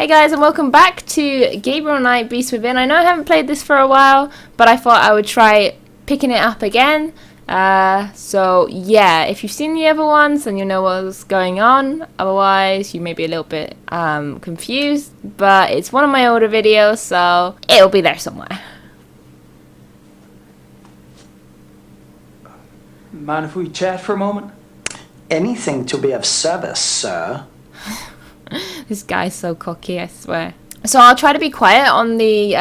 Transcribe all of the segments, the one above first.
Hey guys, and welcome back to Gabriel Knight Beast Within. I know I haven't played this for a while, but I thought I would try picking it up again. So yeah, if you've seen the other ones, then you know what's going on. Otherwise, you may be a little bit confused, but it's one of my older videos, so it'll be there somewhere. Mind if we chat for a moment? Anything to be of service, sir. This guy's so cocky, I swear. So I'll try to be quiet on the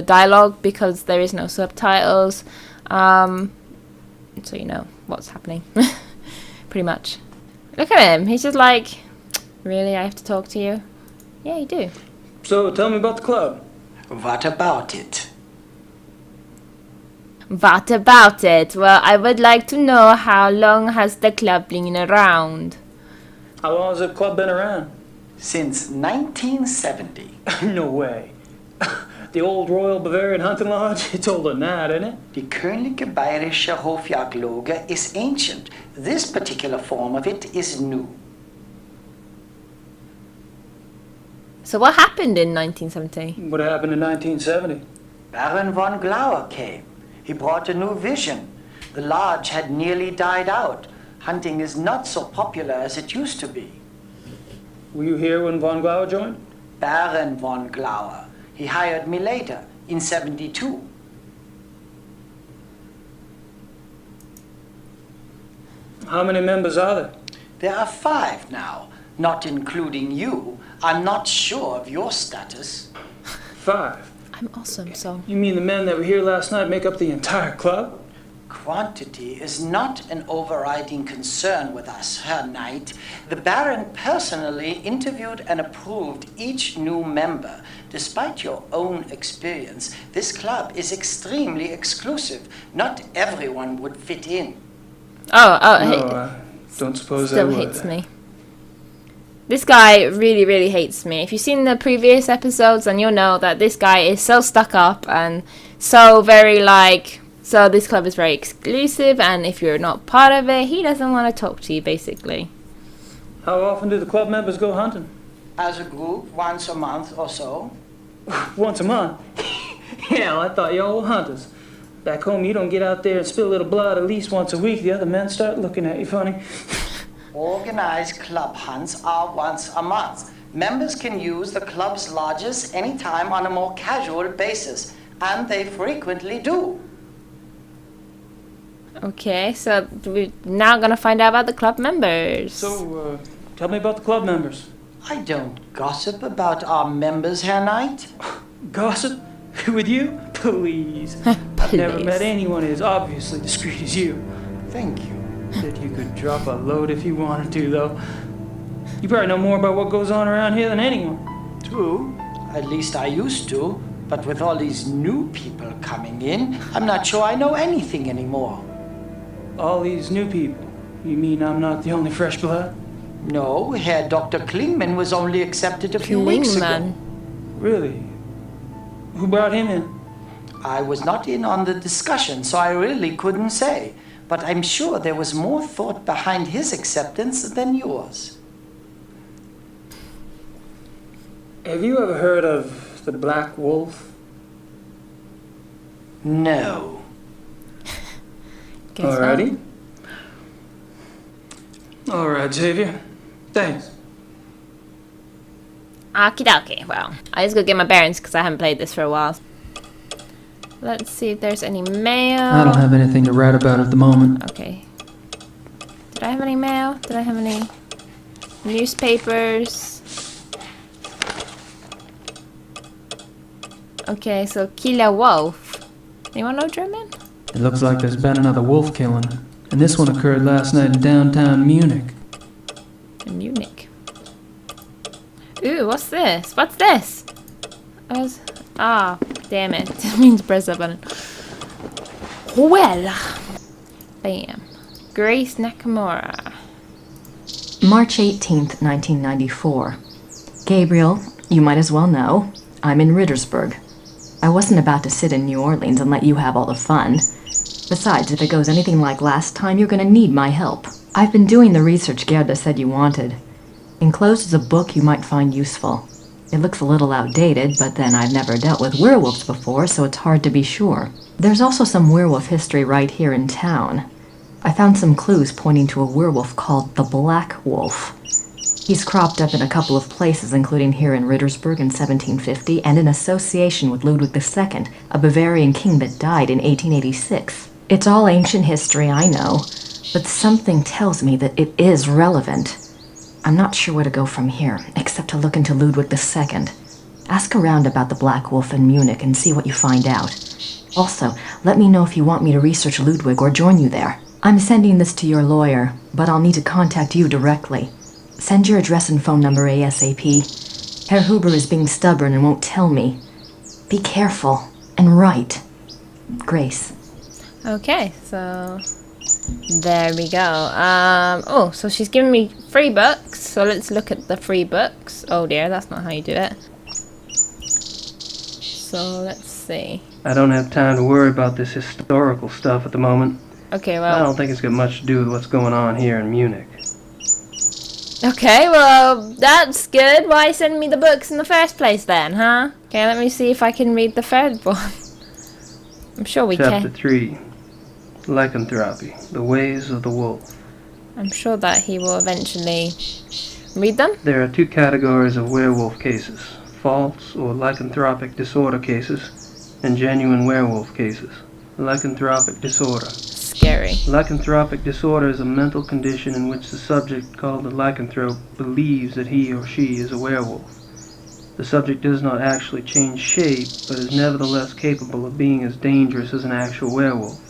dialogue because there is no subtitles. So you know what's happening. Pretty much. Look at him. He's just like, really, I have to talk to you? Yeah, you do. So tell me about the club. What about it? What about it? Well, I would like to know how long has the club been around? How long has the club been around? Since 1970. No way. The old Royal Bavarian Hunting Lodge? It's older than that, isn't it? Die Königliche Bayerische Hofjagdloge is ancient. This particular form of it is new. So what happened in 1970? What happened in 1970? Baron von Glauer came. He brought a new vision. The lodge had nearly died out. Hunting is not so popular as it used to be. Were you here when von Glauer joined? Baron von Glauer. He hired me later, in 72. How many members are there? There are 5 now, not including you. I'm not sure of your status. 5? I'm awesome, so... You mean the men that were here last night make up the entire club? Quantity is not an overriding concern with us, Herr Knight. The Baron personally interviewed and approved each new member. Despite your own experience, this club is extremely exclusive. Not everyone would fit in. Don't suppose still I would. hates me. This guy really hates me. If you've seen the previous episodes, then you'll know that this guy is so stuck up and so very like... So this club is very exclusive, and if you're not part of it, he doesn't want to talk to you, basically. How often do the club members go hunting? As a group, once a month or so. Once a month? Hell, I thought y'all were hunters. Back home, you don't get out there and spill a little blood at least once a week. The other men start looking at you funny. Organized club hunts are once a month. Members can use the club's lodges anytime on a more casual basis, and they frequently do. Okay, so we're now gonna find out about the club members. So, tell me about the club members. I don't gossip about our members, Herr Knight. Gossip? With you? Please. I've never met anyone as obviously discreet as you. Thank you. That you could drop a load if you wanted to, though. You probably know more about what goes on around here than anyone. True. At least I used to. But with all these new people coming in, I'm not sure I know anything anymore. All these new people? You mean I'm not the only fresh blood? No, Herr Dr. Klingman was only accepted a few weeks ago. Really? Who brought him in? I was not in on the discussion, so I really couldn't say. But I'm sure there was more thought behind his acceptance than yours. Have you ever heard of the Black Wolf? No. Alrighty. Alright, Xavier. Thanks. Okie dokie. Well, I just gotta get my bearings because I haven't played this for a while. Let's see if there's any mail. I don't have anything to write about at the moment. Okay. Did I have any mail? Did I have any newspapers? Okay, so kill a wolf. Anyone know German? It looks like there's been another wolf killing, and this one occurred last night in downtown Munich. In Munich. Ooh, what's this? What's this? Damn it. It means press that button. Well. Bam. Grace Nakamura. March 18th, 1994. Gabriel, you might as well know, I'm in Rittersburg. I wasn't about to sit in New Orleans and let you have all the fun. Besides, if it goes anything like last time, you're gonna need my help. I've been doing the research Gerda said you wanted. Enclosed is a book you might find useful. It looks a little outdated, but then I've never dealt with werewolves before, so it's hard to be sure. There's also some werewolf history right here in town. I found some clues pointing to a werewolf called the Black Wolf. He's cropped up in a couple of places, including here in Rittersberg in 1750, and in association with Ludwig II, a Bavarian king that died in 1886. It's all ancient history, I know, but something tells me that it is relevant. I'm not sure where to go from here, except to look into Ludwig II. Ask around about the Black Wolf in Munich and see what you find out. Also, let me know if you want me to research Ludwig or join you there. I'm sending this to your lawyer, but I'll need to contact you directly. Send your address and phone number ASAP. Herr Huber is being stubborn and won't tell me. Be careful and write. Grace. Okay, so there we go. Oh, so she's giving me free books. So let's look at the free books. Oh dear, that's not how you do it. So let's see. I don't have time to worry about this historical stuff at the moment. Okay, I well. don't think it's got much to do with what's going on here in Munich. Okay, well, that's good. Why send me the books in the first place then, huh? Okay, let me see if I can read the third one. I'm sure we Chapter can. 3. Lycanthropy, the ways of the wolf. I'm sure that he will eventually read them. There are two categories of werewolf cases: false or lycanthropic disorder cases, and genuine werewolf cases. Lycanthropic disorder. Scary. Lycanthropic disorder is a mental condition in which the subject, called the lycanthrope, believes that he or she is a werewolf. The subject does not actually change shape, but is nevertheless capable of being as dangerous as an actual werewolf.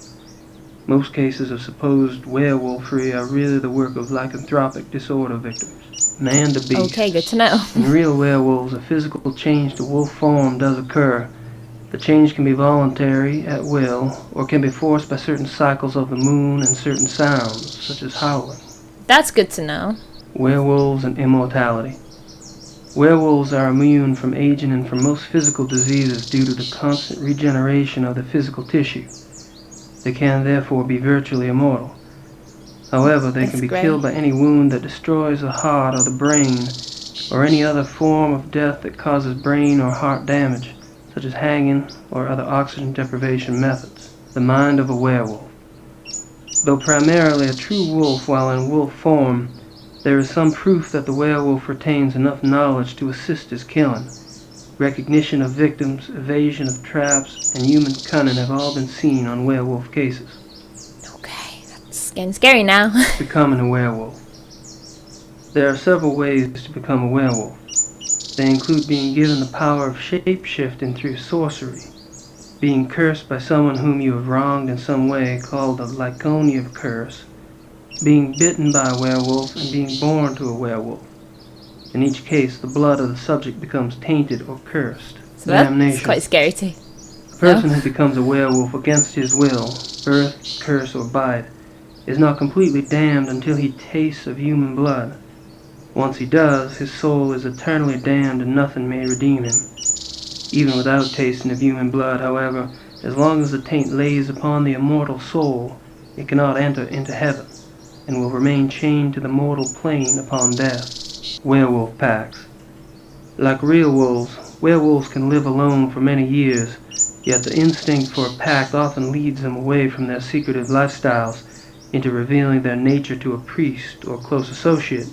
Most cases of supposed werewolfery are really the work of lycanthropic disorder victims. Man to beast. Okay, good to know. In real werewolves, a physical change to wolf form does occur. The change can be voluntary, at will, or can be forced by certain cycles of the moon and certain sounds, such as howling. That's good to know. Werewolves and immortality. Werewolves are immune from aging and from most physical diseases due to the constant regeneration of the physical tissue. They can therefore be virtually immortal. However, they can be killed by any wound that destroys the heart or the brain, or any other form of death that causes brain or heart damage, such as hanging or other oxygen deprivation methods. The mind of a werewolf. Though primarily a true wolf while in wolf form, there is some proof that the werewolf retains enough knowledge to assist his killing. Recognition of victims, evasion of traps, and human cunning have all been seen on werewolf cases. Okay, that's getting scary now. Becoming a werewolf. There are several ways to become a werewolf. They include being given the power of shape-shifting through sorcery, being cursed by someone whom you have wronged in some way, called the Lyconian curse, being bitten by a werewolf, and being born to a werewolf. In each case, the blood of the subject becomes tainted or cursed. So that's Damnation. quite scary too. A person who becomes a werewolf against his will, birth, curse, or bite, is not completely damned until he tastes of human blood. Once he does, his soul is eternally damned and nothing may redeem him. Even without tasting of human blood, however, as long as the taint lays upon the immortal soul, it cannot enter into heaven, and will remain chained to the mortal plane upon death. Werewolf packs. Like real wolves, werewolves can live alone for many years, yet the instinct for a pack often leads them away from their secretive lifestyles into revealing their nature to a priest or close associate,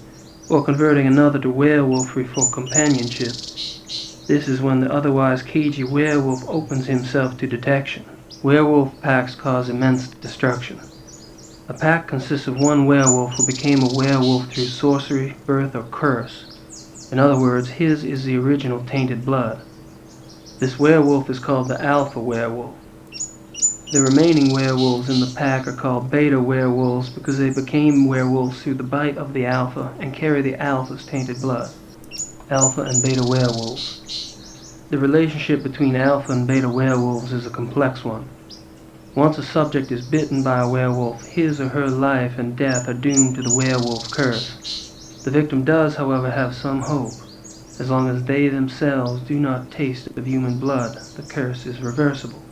or converting another to werewolfery for companionship. This is when the otherwise cagey werewolf opens himself to detection. Werewolf packs cause immense destruction. A pack consists of one werewolf who became a werewolf through sorcery, birth, or curse. In other words, his is the original tainted blood. This werewolf is called the alpha werewolf. The remaining werewolves in the pack are called beta werewolves because they became werewolves through the bite of the alpha and carry the alpha's tainted blood. Alpha and beta werewolves. The relationship between alpha and beta werewolves is a complex one. Once a subject is bitten by a werewolf, his or her life and death are doomed to the werewolf curse. The victim does, however, have some hope. As long as they themselves do not taste of human blood, the curse is reversible.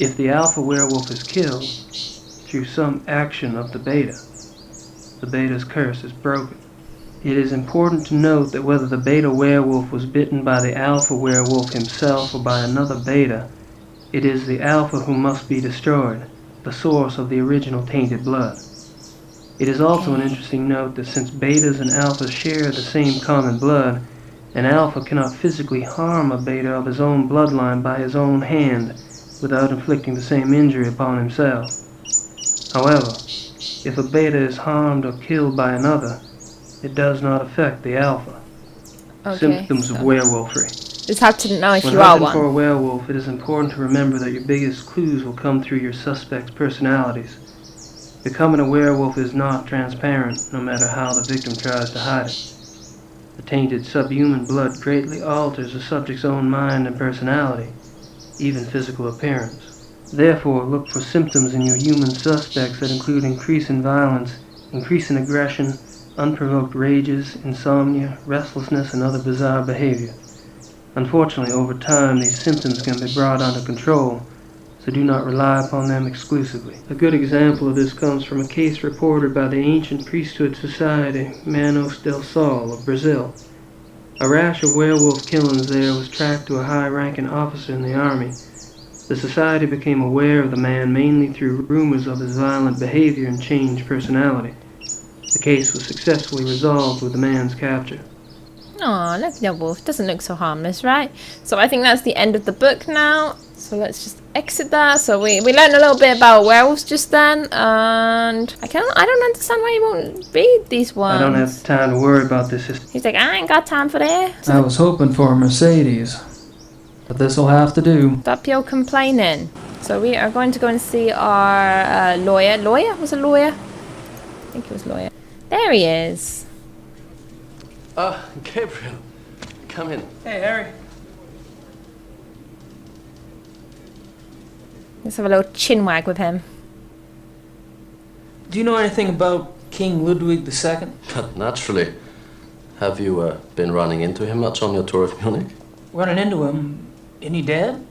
If the alpha werewolf is killed through some action of the beta's curse is broken. It is important to note that whether the beta werewolf was bitten by the alpha werewolf himself or by another beta, it is the alpha who must be destroyed, the source of the original tainted blood. It is also an interesting note that since betas and alphas share the same common blood, an alpha cannot physically harm a beta of his own bloodline by his own hand without inflicting the same injury upon himself. However, if a beta is harmed or killed by another, it does not affect the alpha. Okay, Symptoms of werewolfery. just have to know if When you are hunting for a one. werewolf, it is important to remember that your biggest clues will come through your suspect's personalities. Becoming a werewolf is not transparent, no matter how the victim tries to hide it. The tainted subhuman blood greatly alters the subject's own mind and personality, even physical appearance. Therefore, look for symptoms in your human suspects that include increase in violence, increase in aggression, unprovoked rages, insomnia, restlessness, and other bizarre behavior. Unfortunately, over time, these symptoms can be brought under control, so do not rely upon them exclusively. A good example of this comes from a case reported by the ancient priesthood society, Manos del Sol of Brazil. A rash of werewolf killings there was tracked to a high-ranking officer in the army. The society became aware of the man mainly through rumors of his violent behavior and changed personality. The case was successfully resolved with the man's capture. Oh, look at the wolf. Doesn't look so harmless, right? So I think that's the end of the book now. So let's just exit that. So we learned a little bit about werewolves just then, and I don't understand why you won't read these ones. I don't have time to worry about this. He's like, I ain't got time for that. I was hoping for a Mercedes, but this'll have to do. Stop your complaining. So we are going to go and see our lawyer. Lawyer? Was it lawyer? I think it was lawyer. There he is. Gabriel, come in. Hey, Harry. Let's have a little chin wag with him. Do you know anything about King Ludwig II? But naturally. Have you been running into him much on your tour of Munich? Running into him? Isn't he dead?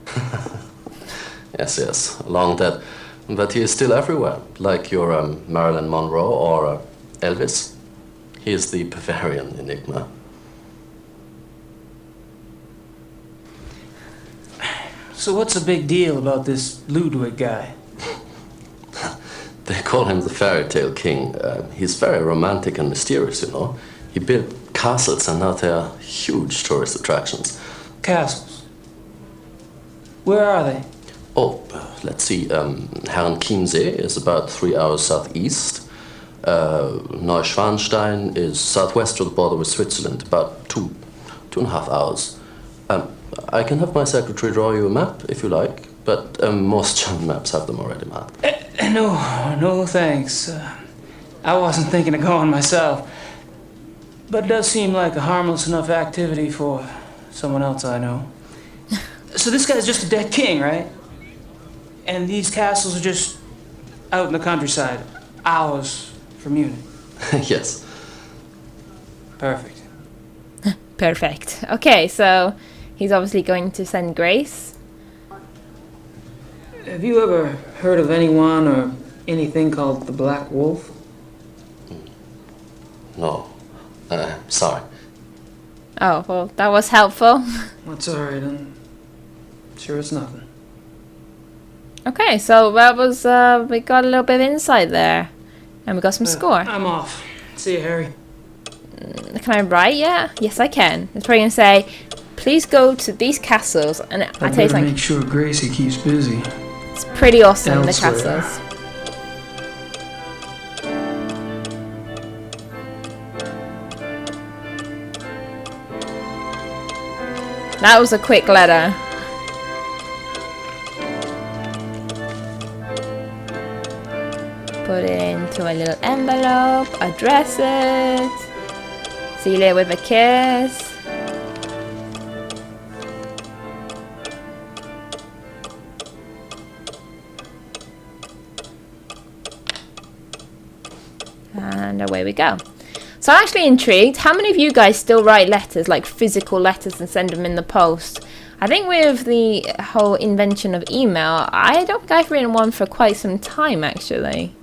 Yes, long dead. But he is still everywhere, like your Marilyn Monroe or Elvis. He is the Bavarian enigma. So what's the big deal about this Ludwig guy? They call him the fairy tale king. He's very romantic and mysterious, you know. He built castles and now they are huge tourist attractions. Castles. Where are they? Oh, let's see. Herrenchiemsee is about 3 hours southeast. Neuschwanstein is southwest of the border with Switzerland, about 2.5 hours. I can have my secretary draw you a map if you like, but most German maps have them already mapped. No thanks. I wasn't thinking of going myself. But it does seem like a harmless enough activity for someone else I know. So this guy's just a dead king, right? And these castles are just out in the countryside, hours from Munich. Yes. Perfect. Perfect. Okay, so he's obviously going to send Grace. Have you ever heard of anyone or anything called the Black Wolf? No. Sorry. Oh, well, that was helpful. That's alright, I'm sure it's nothing. Okay, so that was, we got a little bit of insight there. And we got some score. I'm off. See you, Harry. Can I write yet? Yes, I can. It's probably going to say, please go to these castles. And I tell you better something, make sure Gracie keeps busy. it's pretty awesome, the Elsewhere. castles. That was a quick letter. Put it into a little envelope, address it, seal it with a kiss. And away we go. So I'm actually intrigued. How many of you guys still write letters, like physical letters, and send them in the post? I think with the whole invention of email, I don't think I've written one for quite some time, actually.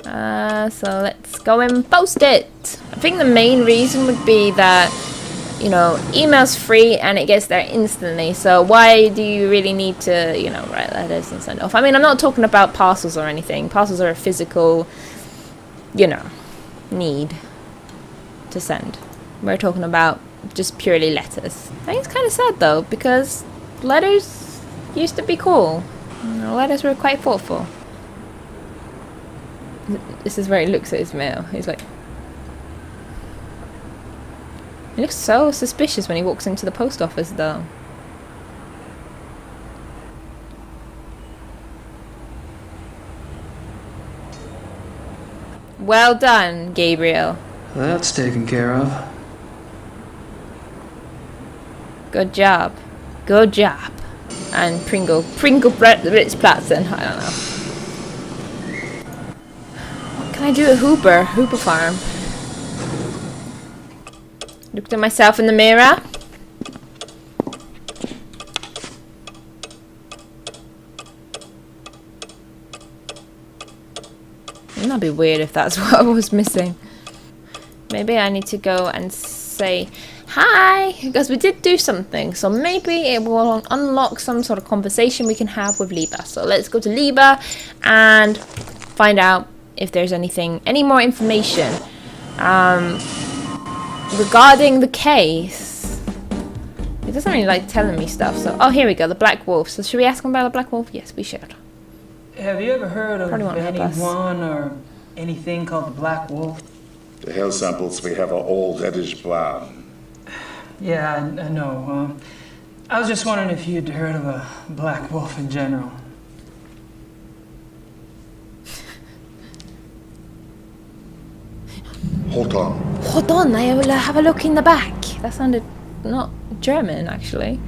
So let's go and post it. I think the main reason would be that, you know, email's free and it gets there instantly. So why do you really need to, you know, write letters and send off? I mean, I'm not talking about parcels or anything. Parcels are a physical, you know, need to send. We're talking about just purely letters. I think it's kind of sad though, because letters used to be cool. You know, letters were quite thoughtful. This is where he looks at his mail. He's like, he looks so suspicious when he walks into the post office though. Well done, Gabriel. That's taken care of. Good job. Good job. And Pringle Ritzplatzen, I don't know. What can I do at Hooper Farm? Looked at myself in the mirror. That'd be weird if that's what I was missing. Maybe I need to go and say hi, because we did do something. So maybe it will unlock some sort of conversation we can have with Liba. So let's go to Liba and find out if there's any more information regarding the case. He doesn't really like telling me stuff. So, oh, here we go, the Black Wolf. So should we ask him about the Black Wolf? Yes, we should. Have you ever heard of Probably won't help us. anyone or anything called the Black Wolf? The hair samples we have are all reddish brown. Yeah, I know. I was just wondering if you'd heard of a Black Wolf in general. Hold on. Hold on, I will have a look in the back. That sounded not German, actually.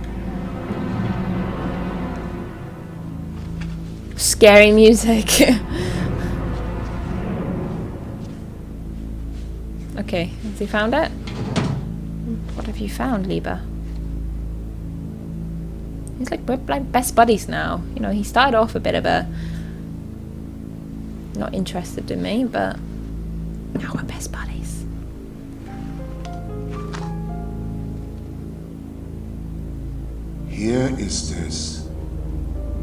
Scary music. Okay, has he found it? What have you found, Liba? He's like, we're like best buddies now. You know, he started off a bit of a not interested in me, but now we're best buddies. Here is this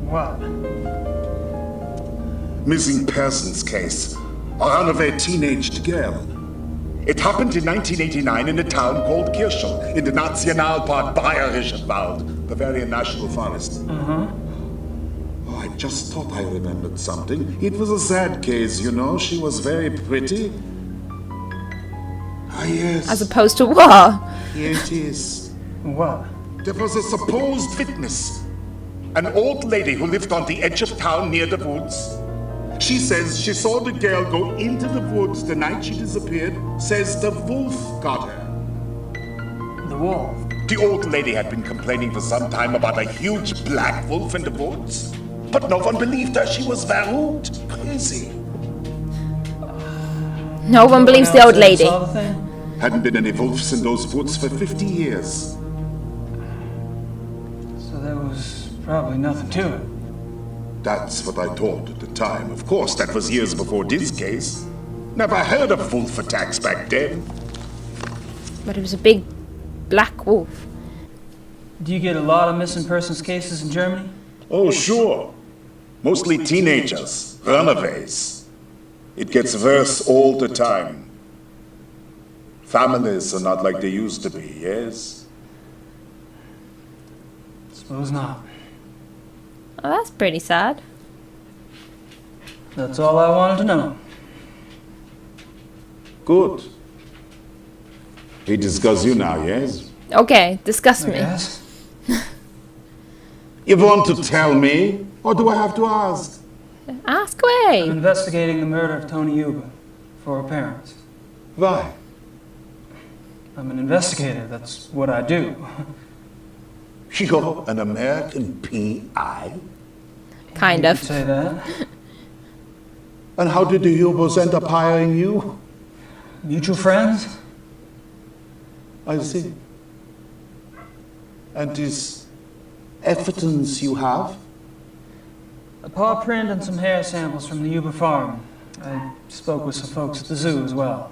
What? missing persons case. A runaway teenage girl. It happened in 1989 in a town called Kirchel, in the Nationalpark Bayerischer Wald, Bavarian National Forest. Uh-huh. Oh, I just thought I remembered something. It was a sad case, you know. She was very pretty. Ah, yes. As opposed to what? Here it is. What? There was a supposed witness. An old lady who lived on the edge of town near the woods. She says she saw the girl go into the woods the night she disappeared. Says the wolf got her. The wolf? The old lady had been complaining for some time about a huge black wolf in the woods. But no one believed her. She was verrückt. Crazy. No one believes the old lady. Saw the thing? Hadn't been any wolves in those woods for 50 years. So there was probably nothing to it. That's what I thought at the time. Of course, that was years before this case. Never heard of wolf attacks back then. But it was a big black wolf. Do you get a lot of missing persons cases in Germany? Oh, sure. Mostly teenagers, runaways. It gets worse all the time. Families are not like they used to be, yes? Suppose not. Oh, that's pretty sad. That's all I wanted to know. Good. We discuss you now, yes? Okay, discuss me. Yes? You want to tell me, or do I have to ask? Ask I'm away. investigating the murder of Tony Yuba for her parents. Why? I'm an investigator, that's what I do. You're an American PI? Kind You of. could say that. And how did the Hubos end up hiring you? Mutual friends? I see. And this evidence you have? A paw print and some hair samples from the Yuba farm. I spoke with some folks at the zoo as well.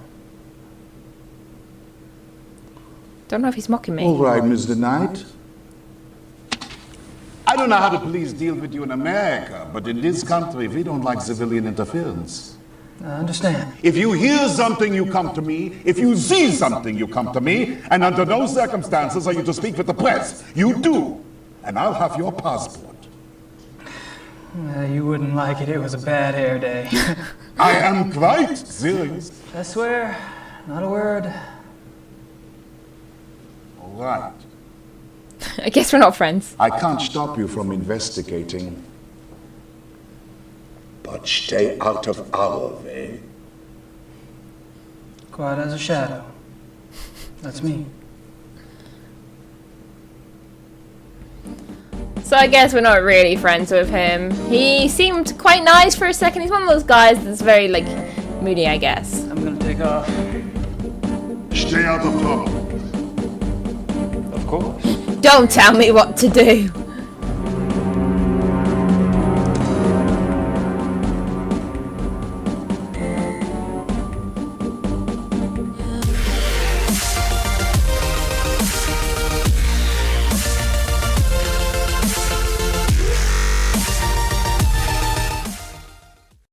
Don't know if he's mocking me. All right, Mr. Knight. I don't know how the police deal with you in America, but in this country, we don't like civilian interference. I understand. If you hear something, you come to me. If you see something, you come to me. And under no circumstances are you to speak with the press. You do. And I'll have your passport. You wouldn't like it. It was a bad hair day. I am quite serious. I swear, not a word. All right. I guess we're not friends. I can't stop you from investigating. But stay out of our way. Quiet as a shadow. That's me. So I guess we're not really friends with him. He seemed quite nice for a second. He's one of those guys that's very, like, moody, I guess. I'm gonna take off. Stay out of trouble. Of course. Don't tell me what to do.